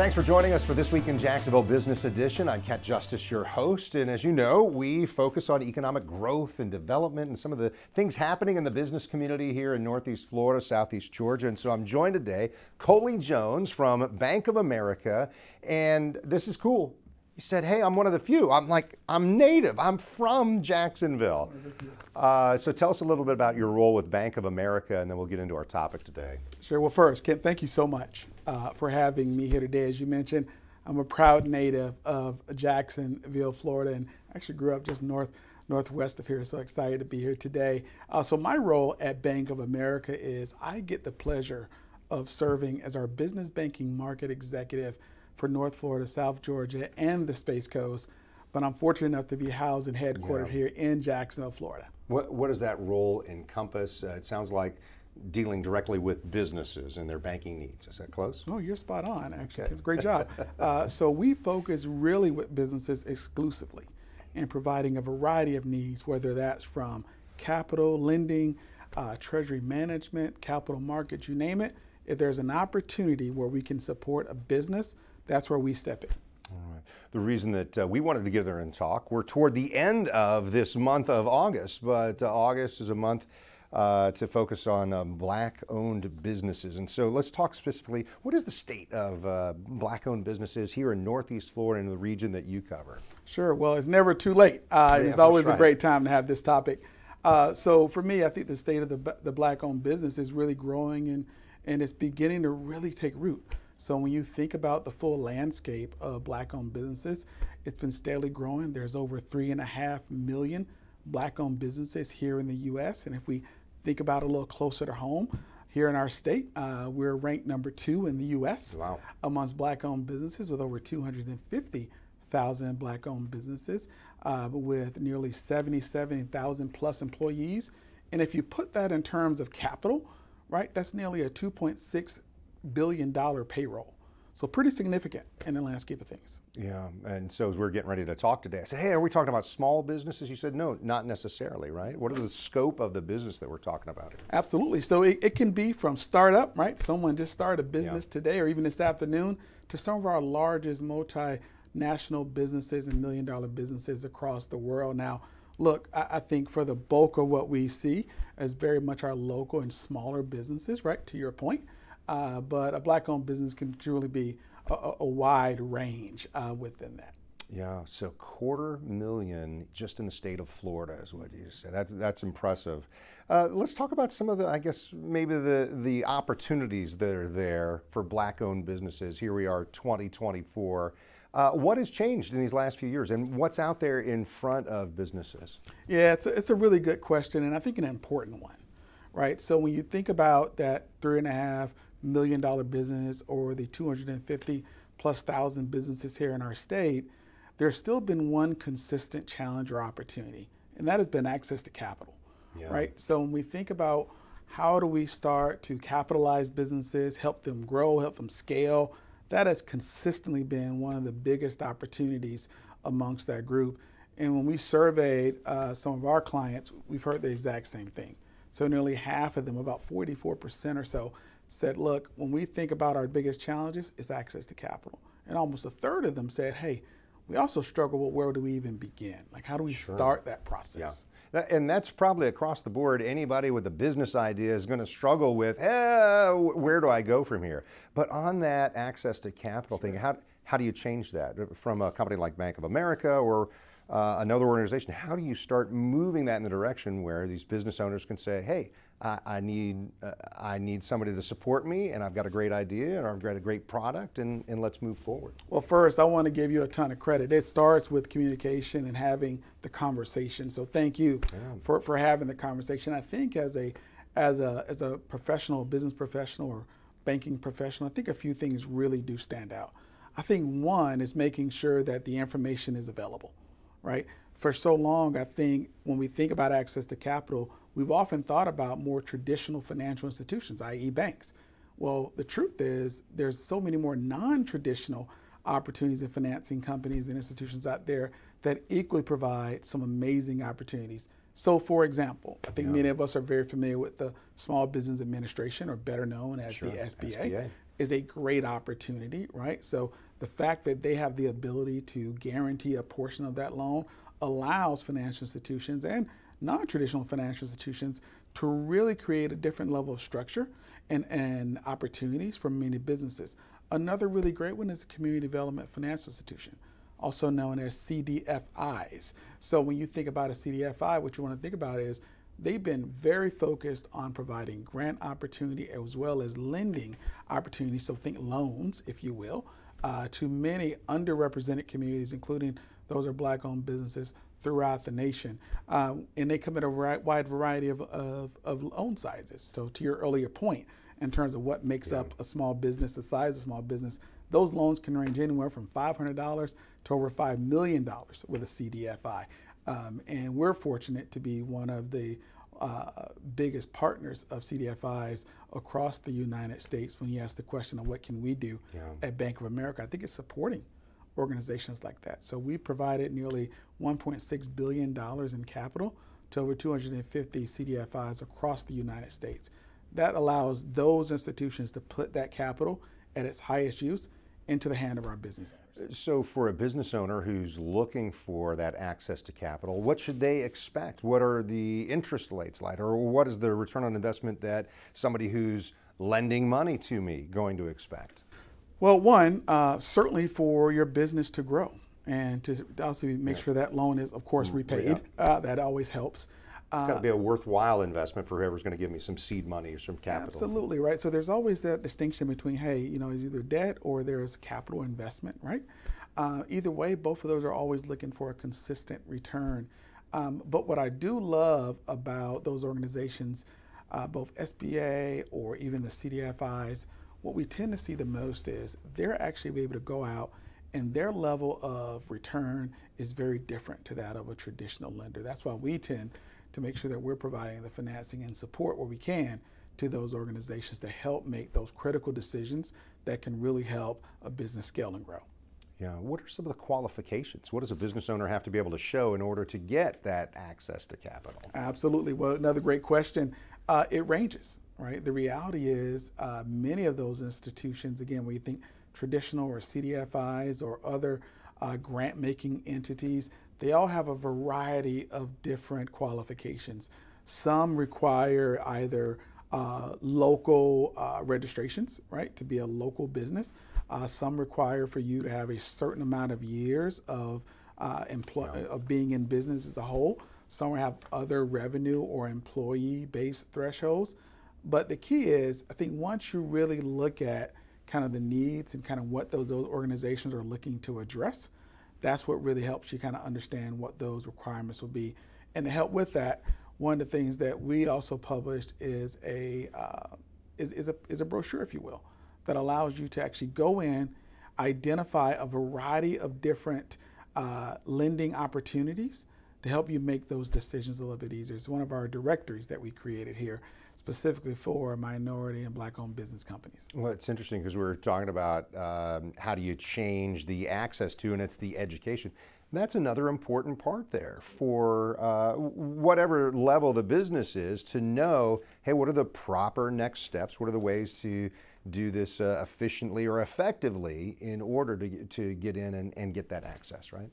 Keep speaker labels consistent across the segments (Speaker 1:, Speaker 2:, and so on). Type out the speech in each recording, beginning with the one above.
Speaker 1: Thanks for joining us for This Week in Jacksonville Business Edition. I'm Cat Justice, your host, and as you know, we focus on economic growth and development and some of the things happening in the business community here in Northeast Florida, Southeast Georgia. And so I'm joined today, Coley Jones from Bank of America, and this is cool. He said, hey, I'm one of the few. I'm like, I'm native. I'm from Jacksonville. So tell us a little bit about your role with Bank of America, and then we'll get into our topic today.
Speaker 2: Sure. Well, first, Kent, thank you so much for having me here today. As you mentioned, I'm a proud native of Jacksonville, Florida, and actually grew up just northwest of here, so excited to be here today. So my role at Bank of America is I get the pleasure of serving as our business banking market executive for North Florida, South Georgia, and the Space Coast. But I'm fortunate enough to be housed and headquartered here in Jacksonville, Florida.
Speaker 1: What does that role encompass? It sounds like dealing directly with businesses and their banking needs. Is that close?
Speaker 2: Oh, you're spot on, actually. Okay. It's a great job. So we focus really with businesses exclusively in providing a variety of needs, whether that's from capital, lending, treasury management, capital markets, you name it. If there's an opportunity where we can support a business, that's where we step in.
Speaker 1: All right. The reason that we wanted to get there and talk, we're toward the end of this month of August, but August is a month to focus on Black-owned businesses. And so let's talk specifically, what is the state of Black-owned businesses here in Northeast Florida and the region that you cover?
Speaker 2: Sure. Well, it's never too late. It's always a great time to have this topic. So for me, I think the state of the Black-owned business is really growing and it's beginning to really take root. So when you think about the full landscape of Black-owned businesses, it's been steadily growing. There's over 3.5 million Black-owned businesses here in the U.S. And if we think about it a little closer to home, here in our state, we're ranked number 2 in the U.S.
Speaker 1: Wow.
Speaker 2: amongst Black-owned businesses with over 250,000 Black-owned businesses with nearly 77,000 plus employees. And if you put that in terms of capital, right, that's nearly a $2.6 billion payroll. So pretty significant in the landscape of things.
Speaker 1: Yeah, and so as we're getting ready to talk today, I said, hey, are we talking about small businesses? You said, no, not necessarily, right? What is the scope of the business that we're talking about here?
Speaker 2: Absolutely. So it can be from startup, right? Someone just started a business today or even this afternoon, to some of our largest multinational businesses and million-dollar businesses across the world. Now, look, I think for the bulk of what we see as very much our local and smaller businesses, right, to your point. But a Black-owned business can truly be a wide range within that.
Speaker 1: Yeah, so 250,000 just in the state of Florida is what you said. That's impressive. Let's talk about some of the, I guess, maybe the opportunities that are there for Black-owned businesses. Here we are, 2024. What has changed in these last few years, and what's out there in front of businesses?
Speaker 2: Yeah, it's a really good question, and I think an important one, right? So when you think about that $3.5 million business or the 250,000+ businesses here in our state, there's still been one consistent challenge or opportunity, and that has been access to capital, right? So when we think about how do we start to capitalize businesses, help them grow, help them scale, that has consistently been one of the biggest opportunities amongst that group. And when we surveyed some of our clients, we've heard the exact same thing. So nearly half of them, about 44% or so, said, look, when we think about our biggest challenges, it's access to capital. And almost a third of them said, hey, we also struggle with where do we even begin? Like, how do we start that process?
Speaker 1: Yeah. And that's probably across the board. Anybody with a business idea is going to struggle with, where do I go from here? But on that access to capital thing, how do you change that from a company like Bank of America or another organization? How do you start moving that in the direction where these business owners can say, hey, I need somebody to support me, and I've got a great idea, or I've got a great product, and let's move forward? Well,
Speaker 2: first, I want to give you a ton of credit. It starts with communication and having the conversation. So thank you for having the conversation. I think as a professional, business professional or banking professional, I think a few things really do stand out. I think one is making sure that the information is available, right? For so long, I think when we think about access to capital, we've often thought about more traditional financial institutions, i.e. banks. Well, the truth is there's so many more non-traditional opportunities in financing companies and institutions out there that equally provide some amazing opportunities. So for example, I think many of us are very familiar with the Small Business Administration, or better known as the SBA. is a great opportunity, right? So the fact that they have the ability to guarantee a portion of that loan allows financial institutions and non-traditional financial institutions to really create a different level of structure and opportunities for many businesses. Another really great one is the Community Development Financial Institution, also known as CDFIs. So when you think about a CDFI, what you want to think about is they've been very focused on providing grant opportunity as well as lending opportunities, so think loans, if you will, to many underrepresented communities, including those are Black-owned businesses throughout the nation. And they come in a wide variety of loan sizes. So to your earlier point, in terms of what makes up a small business, the size of a small business, those loans can range anywhere from $500 to over $5 million with a CDFI. And we're fortunate to be one of the biggest partners of CDFIs across the United States. When you ask the question of what can we do at Bank of America, I think it's supporting organizations like that. So we provided nearly $1.6 billion in capital to over 250 CDFIs across the United States. That allows those institutions to put that capital at its highest use into the hand of our business owners.
Speaker 1: So for a business owner who's looking for that access to capital, what should they expect? What are the interest rates like? Or what is the return on investment that somebody who's lending money to me going to expect?
Speaker 2: Well, one, certainly for your business to grow and to also make sure that loan is, of course, repaid. That always helps.
Speaker 1: It's got to be a worthwhile investment for whoever's going to give me some seed money or some capital.
Speaker 2: Absolutely, right? So there's always that distinction between, hey, you know, it's either debt or there's capital investment, right? Either way, both of those are always looking for a consistent return. But what I do love about those organizations, both SBA or even the CDFIs, what we tend to see the most is they're actually able to go out and their level of return is very different to that of a traditional lender. That's why we tend to make sure that we're providing the financing and support where we can to those organizations to help make those critical decisions that can really help a business scale and grow.
Speaker 1: Yeah, what are some of the qualifications? What does a business owner have to be able to show in order to get that access to capital?
Speaker 2: Absolutely. Well, another great question. It ranges, right? The reality is many of those institutions, again, when you think traditional or CDFIs or other grant-making entities, they all have a variety of different qualifications. Some require either local registrations, right, to be a local business. Some require for you to have a certain amount of years of being in business as a whole. Some have other revenue or employee-based thresholds. But the key is, I think once you really look at kind of the needs and kind of what those organizations are looking to address, that's what really helps you kind of understand what those requirements will be. And to help with that, one of the things that we also published is a brochure, if you will, that allows you to actually go in, identify a variety of different lending opportunities to help you make those decisions a little bit easier. It's one of our directories that we created here specifically for minority and Black-owned business companies.
Speaker 1: Well, it's interesting because we were talking about how do you change the access to, and it's the education. That's another important part there for whatever level the business is, to know, hey, what are the proper next steps? What are the ways to do this efficiently or effectively in order to get in and get that access, right?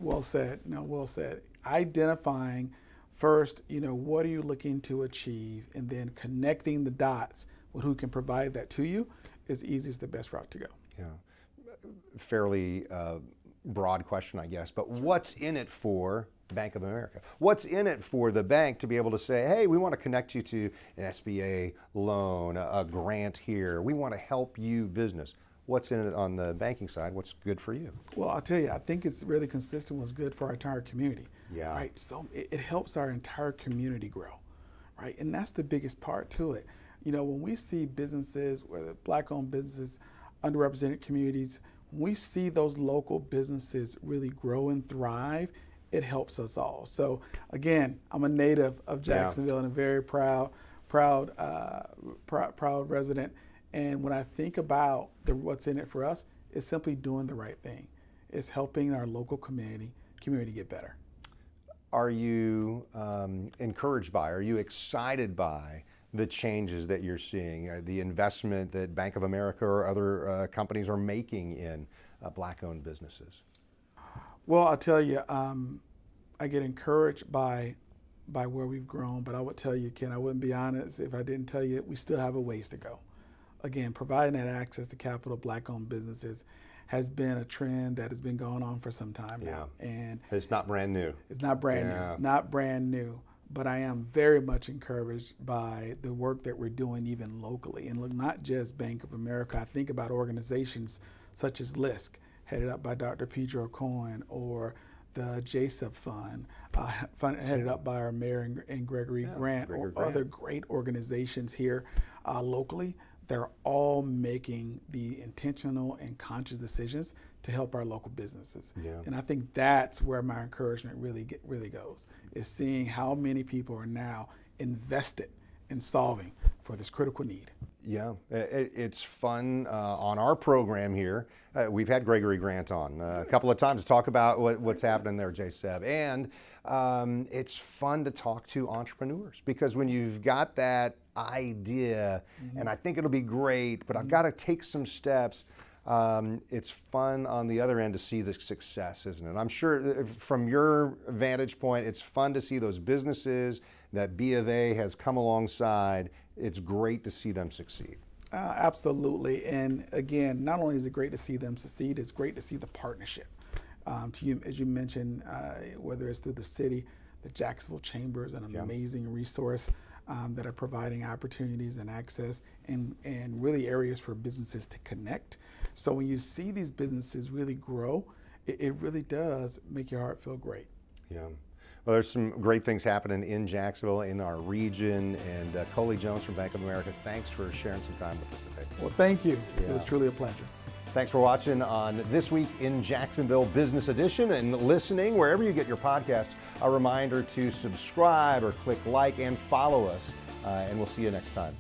Speaker 2: Well said. No, well said. Identifying first, you know, what are you looking to achieve, and then connecting the dots with who can provide that to you is easiest the best route to go.
Speaker 1: Yeah, fairly broad question, I guess, but what's in it for Bank of America? What's in it for the bank to be able to say, hey, we want to connect you to an SBA loan, a grant here, we want to help you business? What's in it on the banking side? What's good for you?
Speaker 2: Well, I'll tell you, I think it's really consistent what's good for our entire community.
Speaker 1: Yeah.
Speaker 2: Right. So it helps our entire community grow, right? And that's the biggest part to it. You know, when we see businesses, whether Black-owned businesses, underrepresented communities, when we see those local businesses really grow and thrive, it helps us all. So again, I'm a native of Jacksonville and a very proud resident. And when I think about what's in it for us, it's simply doing the right thing. It's helping our local community get better.
Speaker 1: Are you encouraged by, are you excited by the changes that you're seeing, the investment that Bank of America or other companies are making in Black-owned businesses?
Speaker 2: Well, I'll tell you, I get encouraged by where we've grown, but I would tell you, Ken, I wouldn't be honest if I didn't tell you we still have a ways to go. Again, providing that access to capital, Black-owned businesses has been a trend that has been going on for some time now. And
Speaker 1: it's not brand new.
Speaker 2: It's not brand new, not brand new. But I am very much encouraged by the work that we're doing even locally. And look, not just Bank of America. I think about organizations such as LISC, headed up by Dr. Pedro Cohen, or the JSEP Fund, headed up by our mayor and Gregory Grant, or other great organizations here locally. They're all making the intentional and conscious decisions to help our local businesses. And I think that's where my encouragement really goes, is seeing how many people are now invested in solving for this critical need.
Speaker 1: Yeah, it's fun on our program here. We've had Gregory Grant on a couple of times to talk about what's happening there, J-Seb. And it's fun to talk to entrepreneurs, because when you've got that idea, and I think it'll be great, but I've got to take some steps, it's fun on the other end to see the success, isn't it? I'm sure from your vantage point, it's fun to see those businesses that B of A has come alongside. It's great to see them succeed.
Speaker 2: Absolutely. And again, not only is it great to see them succeed, it's great to see the partnership. As you mentioned, whether it's through the city, the Jacksonville Chamber is an amazing resource that are providing opportunities and access and really areas for businesses to connect. So when you see these businesses really grow, it really does make your heart feel great.
Speaker 1: Yeah. Well, there's some great things happening in Jacksonville, in our region, and Coley Jones from Bank of America, thanks for sharing some time with us today.
Speaker 2: Well, thank you. It was truly a pleasure.
Speaker 1: Thanks for watching on This Week in Jacksonville Business Edition, and listening wherever you get your podcasts. A reminder to subscribe or click like and follow us, and we'll see you next time.